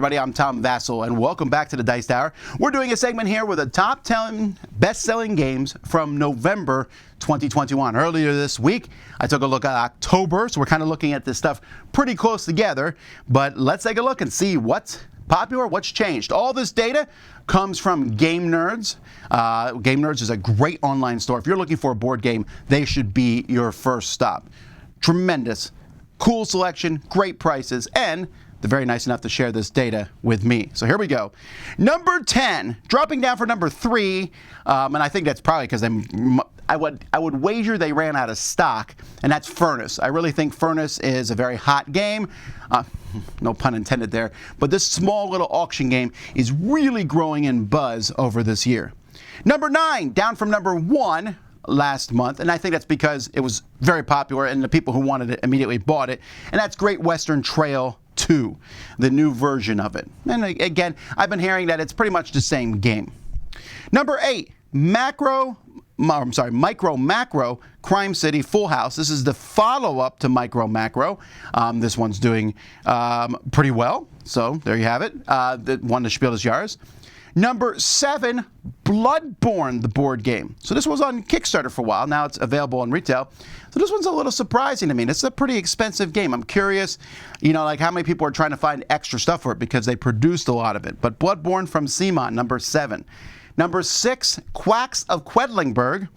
everybody, I'm Tom Vasel, and welcome back to the Dice Tower. We're doing a segment here with the top 10 best-selling games from November 2021. Earlier this week, I took a look at October, so we're kind of looking at this stuff pretty close together, but let's take a look and see what's popular, what's changed. All this data comes from Game Nerds. Game Nerds is a great online store. If you're looking for a board game, they should be your first stop. Tremendous, cool selection, great prices, and they're very nice enough to share this data with me. So here we go. Number 10, dropping down for number 3, and I think that's probably because I would wager they ran out of stock, and that's Furnace. I really think Furnace is a very hot game. No pun intended there. But this small little auction game is really growing in buzz over this year. Number 9, down from number 1 last month, and I think that's because it was very popular and the people who wanted it immediately bought it, and that's Great Western Trail 2, the new version of it. And again, I've been hearing that it's pretty much the same game. Number 8, Micro Macro Crime City Full House. This is the follow-up to Micro Macro. This one's doing pretty well, so there you have it. The one, the spiel is yours. Number 7, Bloodborne, the board game. So this was on Kickstarter for a while. Now it's available on retail. So this one's a little surprising to me. This is a pretty expensive game. I'm curious, like how many people are trying to find extra stuff for it because they produced a lot of it. But Bloodborne from Simon, number 7. Number 6, Quacks of Quedlinburg.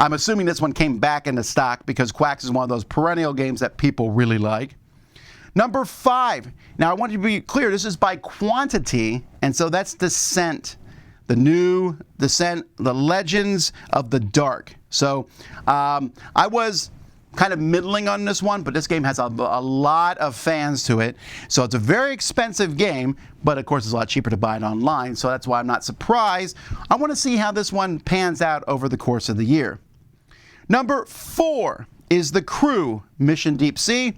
I'm assuming this one came back into stock because Quacks is one of those perennial games that people really like. Number 5, now I want you to be clear, this is by quantity, and so that's Descent, the new Descent, the Legends of the Dark. So I was kind of middling on this one, but this game has a lot of fans to it. So it's a very expensive game, but of course it's a lot cheaper to buy it online, so that's why I'm not surprised. I want to see how this one pans out over the course of the year. Number 4 is The Crew, Mission Deep Sea.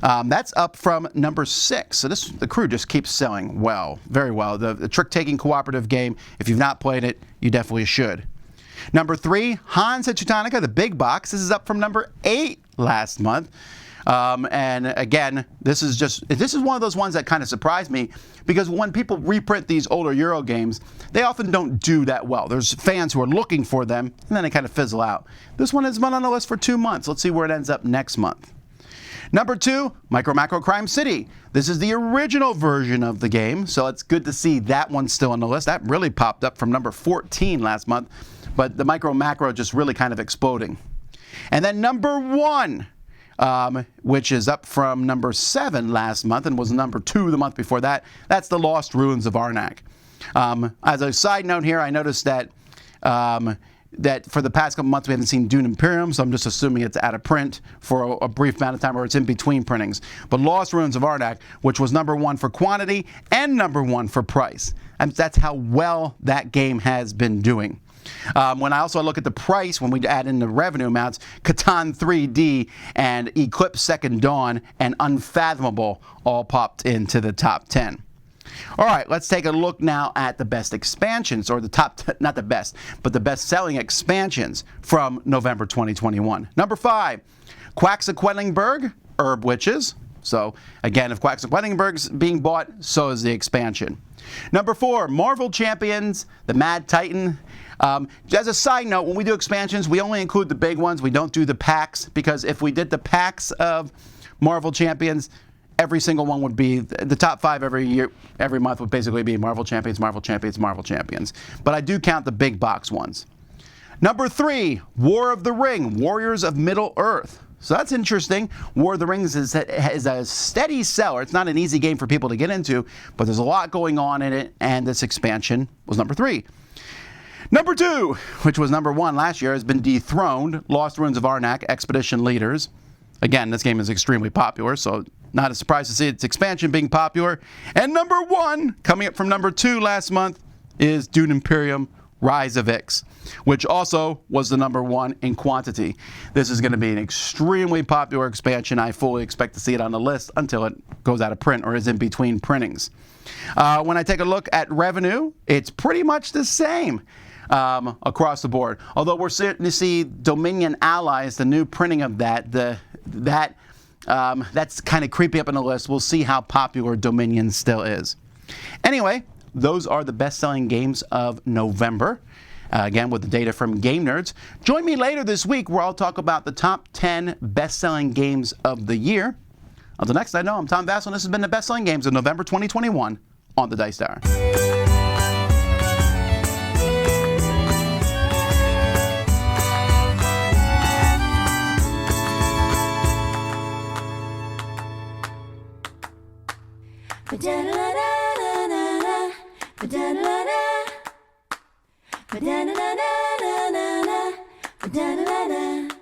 That's up from number 6. So The Crew just keeps selling well, very well. The trick-taking cooperative game, if you've not played it, you definitely should. Number 3, Hans at Teutonica, the big box. This is up from number 8 last month. And again, this is one of those ones that kind of surprised me because when people reprint these older Euro games, they often don't do that well. There's fans who are looking for them, and then they kind of fizzle out. This one has been on the list for 2 months. Let's see where it ends up next month. Number 2, Micro Macro Crime City. This is the original version of the game, so it's good to see that one still on the list. That really popped up from number 14 last month, but the Micro Macro just really kind of exploding. And then number 1, which is up from number 7 last month and was number 2 the month before that, that's The Lost Ruins of Arnak. As a side note here, I noticed that for the past couple months we haven't seen Dune Imperium, so I'm just assuming it's out of print for a brief amount of time or it's in between printings. But Lost Ruins of Arnak, which was number 1 for quantity and number 1 for price. And that's how well that game has been doing. When I also look at the price, when we add in the revenue amounts, Catan 3D and Eclipse Second Dawn and Unfathomable all popped into the top 10. All right, let's take a look now at the best expansions, or not the best, but the best-selling expansions from November 2021. Number 5, Quacks of Quedlinburg, Herb Witches. So, again, if Quacks of Quedlinburg's being bought, so is the expansion. Number 4, Marvel Champions, the Mad Titan. As a side note, when we do expansions, we only include the big ones. We don't do the packs, because if we did the packs of Marvel Champions, every single one would be, the top 5 every month would basically be Marvel Champions, Marvel Champions, Marvel Champions. But I do count the big box ones. Number 3, War of the Ring, Warriors of Middle-earth. So that's interesting. War of the Rings is a steady seller. It's not an easy game for people to get into, but there's a lot going on in it, and this expansion was number 3. Number 2, which was number 1 last year, has been dethroned, Lost Ruins of Arnak, Expedition Leaders. Again, this game is extremely popular, so not a surprise to see its expansion being popular. And number 1, coming up from number 2 last month, is Dune Imperium Rise of Ix, which also was the number 1 in quantity. This is going to be an extremely popular expansion. I fully expect to see it on the list until it goes out of print or is in between printings. When I take a look at revenue, it's pretty much the same across the board. Although we're starting to see Dominion Allies, the new printing of that's kind of creeping up on the list. We'll see how popular Dominion still is. Anyway, those are the best-selling games of November. Again, with the data from Game Nerds. Join me later this week where I'll talk about the top 10 best-selling games of the year. Until next I know, I'm Tom Vasel, and this has been the best-selling games of November 2021 on the Dice Tower. Ba-da-da-da-da-da-da-da. Ba-da-da-da-da-da-da-da. Ba-da-da-da-da.